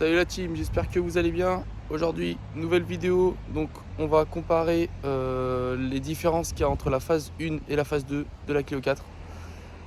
Salut la team, j'espère que vous allez bien. Aujourd'hui, nouvelle vidéo, donc on va comparer les différences qu'il y a entre la phase 1 et la phase 2 de la Clio 4.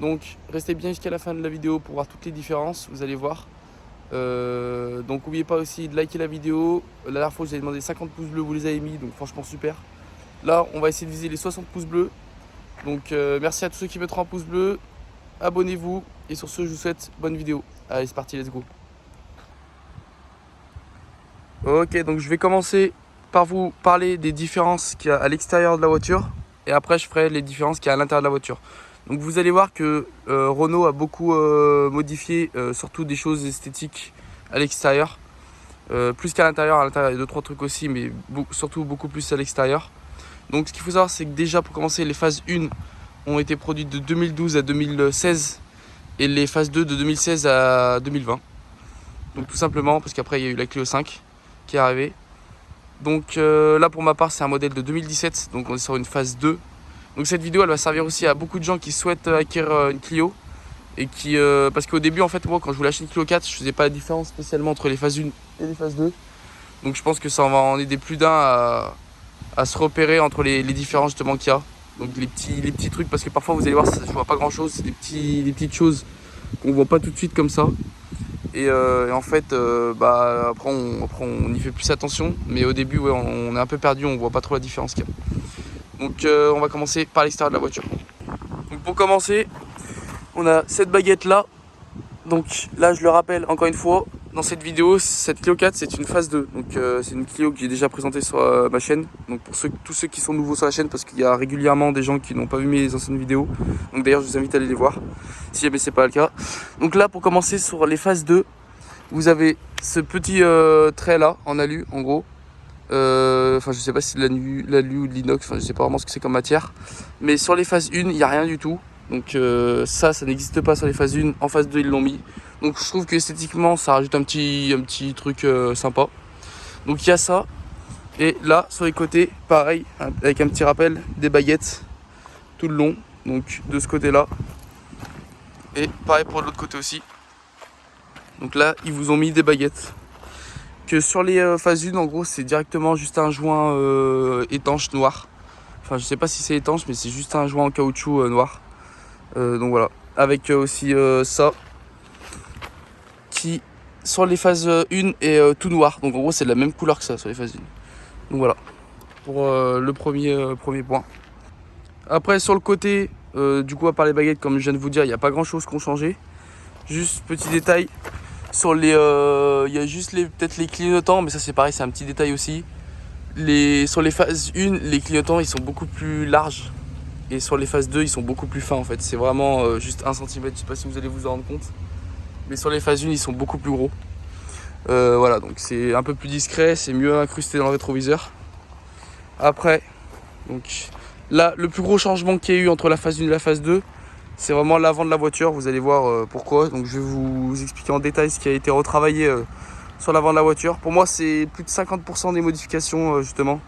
Donc restez bien jusqu'à la fin de la vidéo pour voir toutes les différences, vous allez voir. Donc n'oubliez pas aussi de liker la vidéo. La dernière fois je vous avais demandé 50 pouces bleus, vous les avez mis, donc franchement super. Là on va essayer de viser les 60 pouces bleus. Donc merci à tous ceux qui mettront un pouce bleu, abonnez-vous et sur ce je vous souhaite bonne vidéo. Allez c'est parti, let's go. Ok, donc je vais commencer par vous parler des différences qu'il y a à l'extérieur de la voiture et après je ferai les différences qu'il y a à l'intérieur de la voiture. Donc vous allez voir que Renault a beaucoup modifié surtout des choses esthétiques à l'extérieur, plus qu'à l'intérieur. À l'intérieur il y a 2-3 trucs aussi, mais surtout beaucoup plus à l'extérieur. Donc ce qu'il faut savoir, c'est que déjà pour commencer, les phases 1 ont été produites de 2012 à 2016 et les phases 2 de 2016 à 2020. Donc tout simplement parce qu'après il y a eu la Clio 5 qui est arrivé. Donc là pour ma part c'est un modèle de 2017, donc on est sur une phase 2. Donc cette vidéo elle va servir aussi à beaucoup de gens qui souhaitent acquérir une Clio. Et qui, parce qu'au début en fait moi quand je voulais acheter une Clio 4 je faisais pas la différence spécialement entre les phases 1 et les phases 2. Donc je pense que ça va en aider plus d'un à se repérer entre les différences justement qu'il y a. Donc les petits trucs, parce que parfois vous allez voir je vois pas grand chose, c'est des petites choses qu'on voit pas tout de suite comme ça. Et en fait, après on y fait plus attention. Mais au début, ouais, on est un peu perdu, on voit pas trop la différence qu'il y a. Donc on va commencer par l'extérieur de la voiture. Donc pour commencer, on a cette baguette là. Donc là, je le rappelle encore une fois, dans cette vidéo, cette Clio 4 c'est une phase 2. Donc c'est une Clio qui est déjà présentée sur ma chaîne. Donc pour tous ceux qui sont nouveaux sur la chaîne, parce qu'il y a régulièrement des gens qui n'ont pas vu mes anciennes vidéos. Donc d'ailleurs, je vous invite à aller les voir, si jamais c'est pas le cas. Donc là, pour commencer sur les phases 2, vous avez ce petit trait là en alu en gros. Enfin je sais pas si c'est de l'alu ou de l'inox, enfin je sais pas vraiment ce que c'est comme matière. Mais sur les phases 1 il n'y a rien du tout. Donc ça n'existe pas sur les phases 1. En phase 2 ils l'ont mis. Donc je trouve que esthétiquement ça rajoute un petit truc sympa. Donc il y a ça. Et là sur les côtés pareil, avec un petit rappel, des baguettes tout le long. Donc de ce côté là. Et pareil pour l'autre côté aussi. Donc là ils vous ont mis des baguettes. Que sur les phases 1 en gros c'est directement juste un joint étanche noir. Enfin je sais pas si c'est étanche mais c'est juste un joint en caoutchouc noir. Donc voilà. Avec aussi ça qui sur les phases 1 est tout noir. Donc en gros c'est de la même couleur que ça sur les phases 1. Donc voilà. Pour le premier point. Après sur le côté du coup à part les baguettes comme je viens de vous dire il n'y a pas grand chose qu'on changé. Juste petit détail. Sur les, il y a juste peut-être les clignotants, mais ça c'est pareil, c'est un petit détail aussi. Sur les phases 1, les clignotants ils sont beaucoup plus larges. Et sur les phases 2, ils sont beaucoup plus fins en fait. C'est vraiment juste 1 cm, je sais pas si vous allez vous en rendre compte. Mais sur les phases 1, ils sont beaucoup plus gros. Voilà, donc c'est un peu plus discret, c'est mieux incrusté dans le rétroviseur. Après, donc là, le plus gros changement qu'il y a eu entre la phase 1 et la phase 2, c'est vraiment l'avant de la voiture, vous allez voir pourquoi. Donc je vais vous expliquer en détail ce qui a été retravaillé sur l'avant de la voiture. Pour moi c'est plus de 50% des modifications justement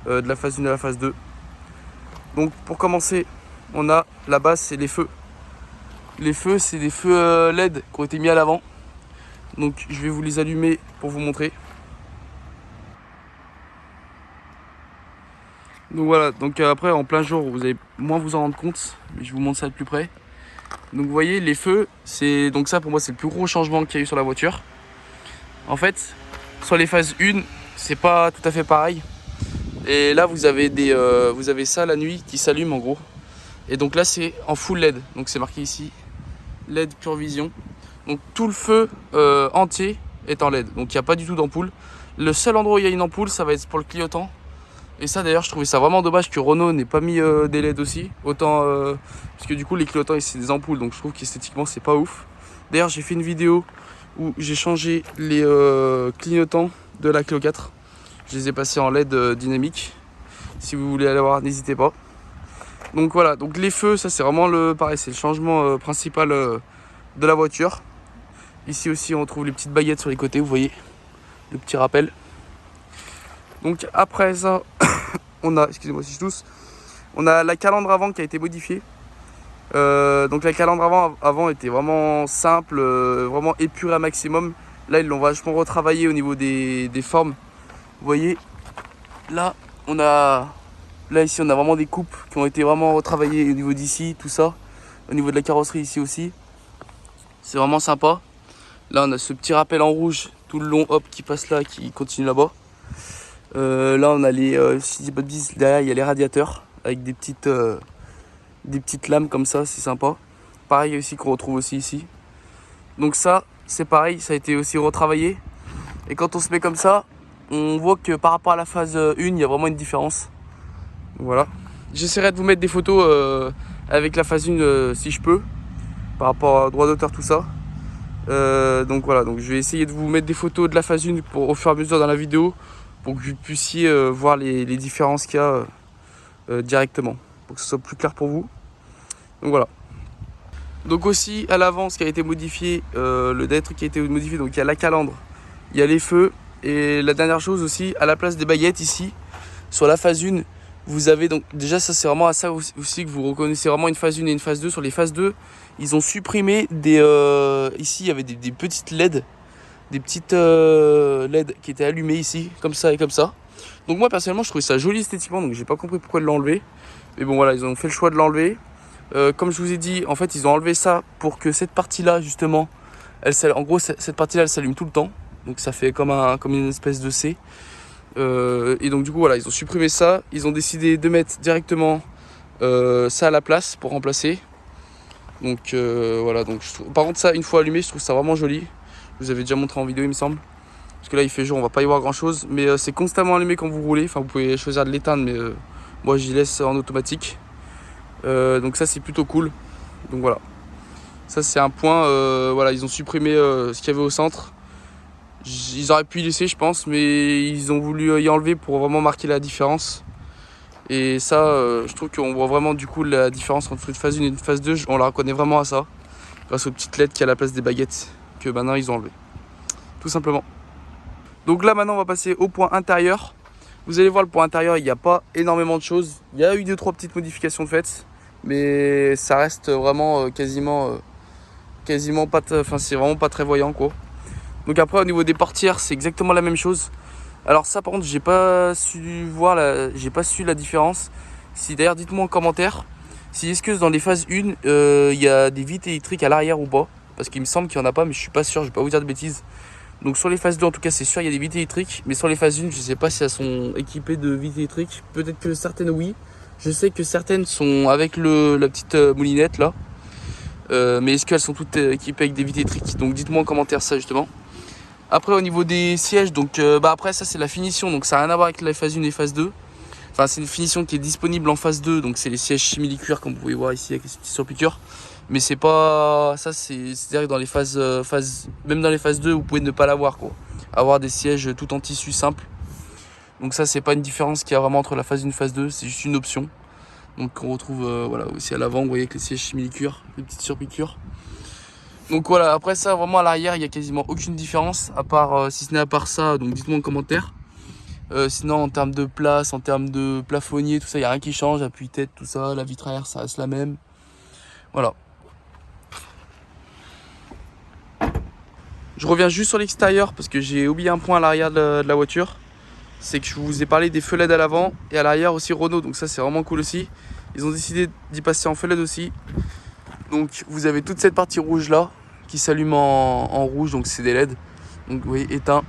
de la phase 1 à la phase 2. Donc pour commencer, on a la base, c'est les feux. Les feux c'est des feux LED qui ont été mis à l'avant. Donc je vais vous les allumer pour vous montrer. Donc voilà, donc après en plein jour vous allez moins vous en rendre compte, mais je vous montre ça de plus près. Donc vous voyez les feux, c'est donc ça pour moi c'est le plus gros changement qu'il y a eu sur la voiture. En fait, sur les phases 1, c'est pas tout à fait pareil. Et là vous avez vous avez ça la nuit qui s'allume en gros. Et donc là c'est en full LED, donc c'est marqué ici LED Pure Vision. Donc tout le feu entier est en LED, donc il n'y a pas du tout d'ampoule. Le seul endroit où il y a une ampoule, ça va être pour le clignotant. Et ça d'ailleurs je trouvais ça vraiment dommage que Renault n'ait pas mis des LED aussi. Autant parce que du coup les clignotants c'est des ampoules, donc je trouve qu'esthétiquement c'est pas ouf. D'ailleurs j'ai fait une vidéo où j'ai changé les clignotants de la Clio 4. Je les ai passés en LED dynamique. Si vous voulez aller voir, n'hésitez pas. Donc voilà, donc les feux, ça c'est vraiment pareil, c'est le changement principal de la voiture. Ici aussi on trouve les petites baguettes sur les côtés, vous voyez, le petit rappel. Donc après ça, on a, excusez-moi si je tousse, on a la calandre avant qui a été modifiée. Donc la calandre avant était vraiment simple, vraiment épurée à maximum. Là, ils l'ont vachement retravaillé au niveau des formes. Vous voyez, là, là ici, on a vraiment des coupes qui ont été vraiment retravaillées au niveau d'ici, tout ça. Au niveau de la carrosserie ici aussi. C'est vraiment sympa. Là, on a ce petit rappel en rouge tout le long, hop, qui passe là, qui continue là-bas. Là, on a si je dis pas de bêtises, derrière, il y a les radiateurs avec des petites lames comme ça, c'est sympa. Pareil aussi qu'on retrouve aussi ici. Donc ça, c'est pareil, ça a été aussi retravaillé. Et quand on se met comme ça, on voit que par rapport à la phase 1, il y a vraiment une différence. Voilà. J'essaierai de vous mettre des photos avec la phase 1 si je peux, par rapport à droit d'auteur, tout ça. Donc voilà, donc je vais essayer de vous mettre des photos de la phase 1 au fur et à mesure dans la vidéo, pour que vous puissiez voir les différences qu'il y a directement, pour que ce soit plus clair pour vous. Donc voilà. Donc aussi à l'avant, ce qui a été modifié, le dernier truc qui a été modifié, donc il y a la calandre, il y a les feux, et la dernière chose aussi, à la place des baguettes ici, sur la phase 1, vous avez donc, déjà ça c'est vraiment à ça aussi que vous reconnaissez vraiment une phase 1 et une phase 2. Sur les phases 2, ils ont supprimé ici il y avait des petites LED, des petites LED qui étaient allumées ici, comme ça et comme ça. Donc moi personnellement je trouvais ça joli esthétiquement, donc j'ai pas compris pourquoi ils l'ont enlevé. Mais bon voilà, ils ont fait le choix de l'enlever. Comme je vous ai dit, en fait ils ont enlevé ça pour que cette partie là justement, en gros cette partie là elle s'allume tout le temps. Donc ça fait comme une espèce de C. Et donc du coup voilà, ils ont supprimé ça. Ils ont décidé de mettre directement ça à la place pour remplacer. Donc voilà, donc par contre ça, une fois allumé, je trouve ça vraiment joli. Je vous avais déjà montré en vidéo il me semble. Parce que là il fait jour, on va pas y voir grand chose. Mais c'est constamment allumé quand vous roulez. Enfin vous pouvez choisir de l'éteindre, mais moi j'y laisse en automatique. Donc ça c'est plutôt cool. Donc voilà. Ça c'est un point, voilà, ils ont supprimé ce qu'il y avait au centre. Ils auraient pu y laisser je pense, mais ils ont voulu y enlever pour vraiment marquer la différence. Et ça, je trouve qu'on voit vraiment du coup la différence entre une phase 1 et une phase 2. On la reconnaît vraiment à ça, grâce aux petites LED qui à la place des baguettes, que maintenant ils ont enlevé. Tout simplement. Donc là maintenant on va passer au point intérieur. Vous allez voir le point intérieur, il n'y a pas énormément de choses. Il y a eu 2-3 petites modifications de faites, mais ça reste vraiment quasiment pas, enfin c'est vraiment pas très voyant quoi. Donc après au niveau des portières c'est exactement la même chose. Alors ça par contre j'ai pas su la différence. Si d'ailleurs dites-moi en commentaire si est-ce que dans les phases 1 il y a des vitres électriques à l'arrière ou pas. Parce qu'il me semble qu'il n'y en a pas, mais je suis pas sûr, je vais pas vous dire de bêtises. Donc sur les phases 2 en tout cas c'est sûr il y a des vitres électriques. Mais sur les phases 1 je sais pas si elles sont équipées de vitres électriques. Peut-être que certaines oui. Je sais que certaines sont avec la petite moulinette là. Mais est-ce qu'elles sont toutes équipées avec des vitres électriques? Donc dites-moi en commentaire ça justement. Après au niveau des sièges, donc après ça c'est la finition, donc ça n'a rien à voir avec la phase 1 et phase 2. Enfin c'est une finition qui est disponible en phase 2, donc c'est les sièges simili-cuir comme vous pouvez voir ici avec les petites surpiqûres. Mais c'est pas ça, c'est-à-dire que dans les même dans les phases 2 vous pouvez ne pas l'avoir quoi. Avoir des sièges tout en tissu simple. Donc ça c'est pas une différence qu'il y a vraiment entre la phase 1 et la phase 2, c'est juste une option. Donc on retrouve voilà, aussi à l'avant, vous voyez avec les sièges simili-cuir, les petites surpiqûres. Donc voilà, après ça, vraiment à l'arrière, il n'y a quasiment aucune différence, à part, si ce n'est à part ça, donc dites-moi en commentaire. Sinon, en termes de place, en termes de plafonnier, tout ça, il n'y a rien qui change, appui-tête, tout ça, la vitre arrière, ça reste la même. Voilà. Je reviens juste sur l'extérieur, parce que j'ai oublié un point à l'arrière de la voiture. C'est que je vous ai parlé des feux LED à l'avant, et à l'arrière aussi Renault, donc ça c'est vraiment cool aussi. Ils ont décidé d'y passer en feux LED aussi. Donc vous avez toute cette partie rouge là, qui s'allume en rouge, donc c'est des LED. Donc vous voyez, éteint,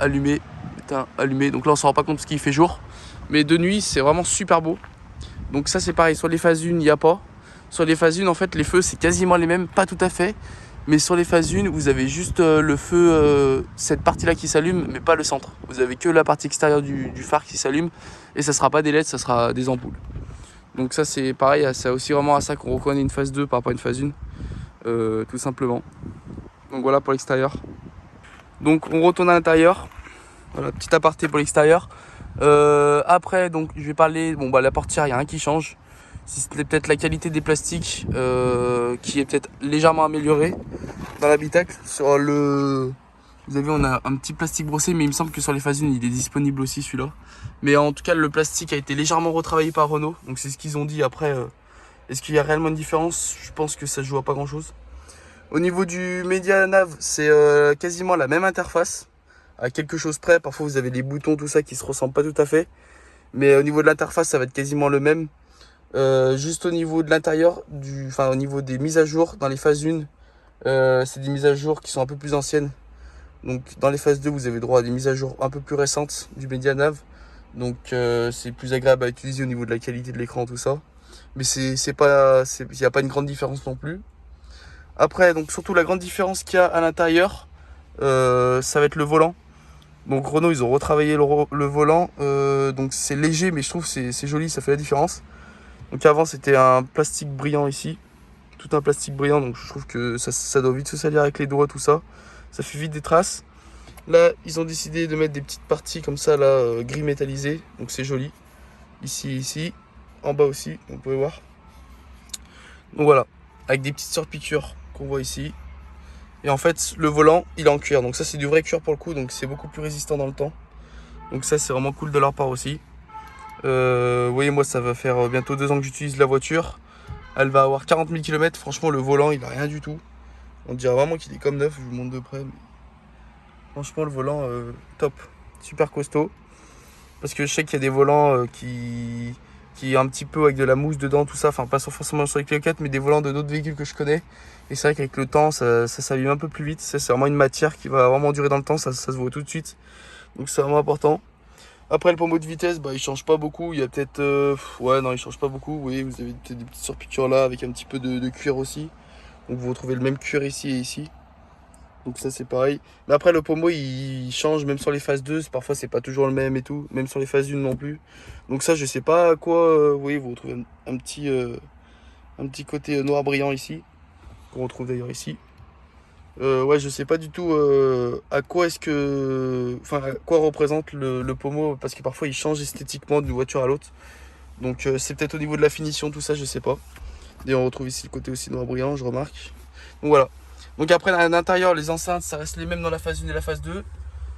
allumé, éteint, allumé. Donc là on s'en rend pas compte parce qu'il fait jour. Mais de nuit c'est vraiment super beau. Donc ça c'est pareil, sur les phases 1 il n'y a pas. Sur les phases 1 en fait les feux c'est quasiment les mêmes, pas tout à fait. Mais sur les phases 1 vous avez juste le feu, cette partie là qui s'allume, mais pas le centre. Vous avez que la partie extérieure du phare qui s'allume. Et ça sera pas des LED, ça sera des ampoules. Donc ça c'est pareil, c'est aussi vraiment à ça qu'on reconnaît une phase 2 par rapport à une phase 1. Tout simplement. Donc voilà pour l'extérieur. Donc on retourne à l'intérieur. Voilà, petit aparté pour l'extérieur. Après donc je vais parler. Bon bah la portière, il n'y a rien qui change. Si c'était peut-être la qualité des plastiques qui est peut-être légèrement améliorée dans l'habitacle. Sur vous avez on a un petit plastique brossé, mais il me semble que sur les phases 1 il est disponible aussi celui-là. Mais en tout cas le plastique a été légèrement retravaillé par Renault. Donc c'est ce qu'ils ont dit après. Est-ce qu'il y a réellement une différence? Je pense que ça joue à pas grand chose. Au niveau du Média Nav, c'est quasiment la même interface, à quelque chose près. Parfois vous avez les boutons, tout ça qui se ressemblent pas tout à fait. Mais au niveau de l'interface, ça va être quasiment le même. Juste au niveau de l'intérieur, enfin au niveau des mises à jour dans les phases 1, c'est des mises à jour qui sont un peu plus anciennes. Donc dans les phases 2, vous avez droit à des mises à jour un peu plus récentes du Média Nav. Donc c'est plus agréable à utiliser au niveau de la qualité de l'écran, tout ça. Mais il n'y a pas une grande différence non plus. Après, donc surtout la grande différence qu'il y a à l'intérieur, ça va être le volant. Donc Renault, ils ont retravaillé le volant. Donc c'est léger, mais je trouve que c'est joli, ça fait la différence. Donc avant, c'était un plastique brillant ici. Tout un plastique brillant, donc je trouve que ça doit vite se salir avec les doigts, tout ça. Ça fait vite des traces. Là, ils ont décidé de mettre des petites parties comme ça, là, gris métallisé. Donc c'est joli. Ici, ici. En bas aussi, vous pouvez voir. Donc voilà, avec des petites surpiqûres qu'on voit ici. Et en fait, le volant, il est en cuir. Donc ça, c'est du vrai cuir pour le coup. Donc c'est beaucoup plus résistant dans le temps. Donc ça, c'est vraiment cool de leur part aussi. Vous voyez, moi, ça va faire bientôt 2 ans que j'utilise la voiture. Elle va avoir 40 000 km. Franchement, le volant, il a rien du tout. On dirait vraiment qu'il est comme neuf. Je vous montre de près. Mais... franchement, le volant, top. Super costaud. Parce que je sais qu'il y a des volants qui un petit peu avec de la mousse dedans, tout ça. Enfin, pas forcément sur les Clio 4, mais des volants de d'autres véhicules que je connais. Et c'est vrai qu'avec le temps, ça s'abîme un peu plus vite. Ça, c'est vraiment une matière qui va vraiment durer dans le temps. Ça se voit tout de suite. Donc, c'est vraiment important. Après, le pommeau de vitesse, bah, il change pas beaucoup. Il y a peut-être... ouais, non, il change pas beaucoup. Vous voyez, vous avez peut-être des petites surpiqûres là avec un petit peu de cuir aussi. Donc, vous retrouvez le même cuir ici et ici. Donc ça c'est pareil. Mais après le pommeau il change même sur les phases 2. Parfois c'est pas toujours le même et tout. Même sur les phases 1 non plus. Donc ça je sais pas à quoi. Vous voyez, vous retrouvez un petit côté noir brillant ici. Qu'on retrouve d'ailleurs ici. Ouais, je sais pas du tout à quoi est-ce que. Enfin à quoi représente le pommeau. Parce que parfois il change esthétiquement d'une voiture à l'autre. Donc c'est peut-être au niveau de la finition, tout ça, je sais pas. Et on retrouve ici le côté aussi noir brillant, je remarque. Donc voilà. Donc après à l'intérieur, les enceintes, ça reste les mêmes dans la phase 1 et la phase 2.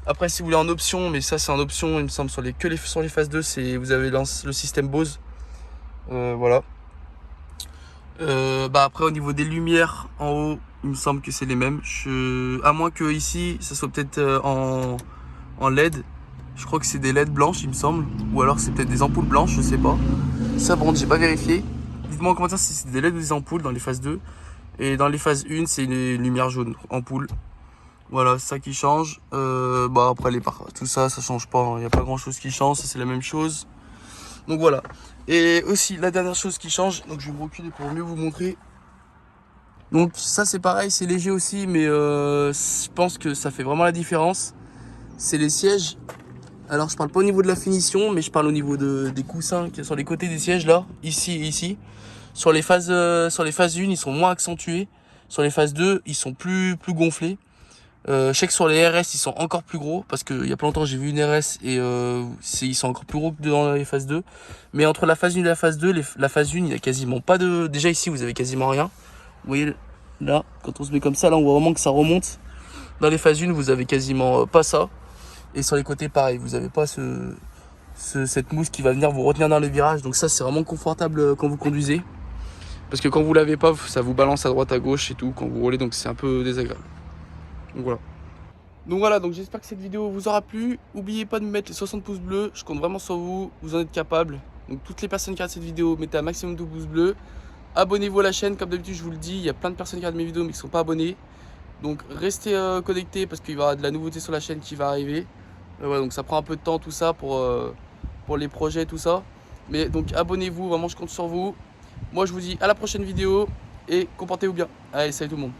Après si vous voulez en option, mais ça c'est en option, il me semble, sur les phases 2, vous avez le système Bose. Voilà. Bah après au niveau des lumières en haut, il me semble que c'est les mêmes. À moins que ici, ça soit peut-être en LED. Je crois que c'est des LED blanches, il me semble. Ou alors c'est peut-être des ampoules blanches, je sais pas. Ça par contre j'ai pas vérifié. Dites-moi en commentaire si c'est des LED ou des ampoules dans les phases 2. Et dans les phases 1, c'est une lumière jaune, ampoule. Voilà, c'est ça qui change. Bah après tout ça, ça change pas. Il n'y a pas grand chose qui change, ça c'est la même chose. Donc voilà. Et aussi la dernière chose qui change, donc je vais me reculer pour mieux vous montrer. Donc ça c'est pareil, c'est léger aussi, mais je pense que ça fait vraiment la différence. C'est les sièges. Alors je parle pas au niveau de la finition, mais je parle au niveau des coussins qui sont sur les côtés des sièges là, ici et ici. Sur les phases 1, ils sont moins accentués. Sur les phases 2, ils sont plus gonflés. Je sais que sur les RS, ils sont encore plus gros. Parce qu'il y a pas longtemps, j'ai vu une RS et ils sont encore plus gros que dans les phases 2. Mais entre la phase 1 et la phase 2, la phase 1, il n'y a quasiment pas de... Déjà ici, vous avez quasiment rien. Vous voyez, là, quand on se met comme ça, là, on voit vraiment que ça remonte. Dans les phases 1, vous avez quasiment pas ça. Et sur les côtés, pareil, vous n'avez pas cette mousse qui va venir vous retenir dans les virages. Donc ça, c'est vraiment confortable quand vous conduisez. Parce que quand vous l'avez pas, ça vous balance à droite à gauche et tout quand vous roulez, donc c'est un peu désagréable. Donc voilà, donc j'espère que cette vidéo vous aura plu. N'oubliez pas de me mettre les 60 pouces bleus, je compte vraiment sur vous, vous en êtes capables. Donc toutes les personnes qui regardent cette vidéo, mettez un maximum de pouces bleus. Abonnez-vous à la chaîne, comme d'habitude je vous le dis, il y a plein de personnes qui regardent mes vidéos mais qui ne sont pas abonnés. Donc restez connectés parce qu'il y aura de la nouveauté sur la chaîne qui va arriver. Voilà, donc ça prend un peu de temps tout ça pour les projets, tout ça. Mais donc abonnez-vous, vraiment je compte sur vous. Moi je vous dis à la prochaine vidéo et comportez-vous bien. Allez, salut tout le monde.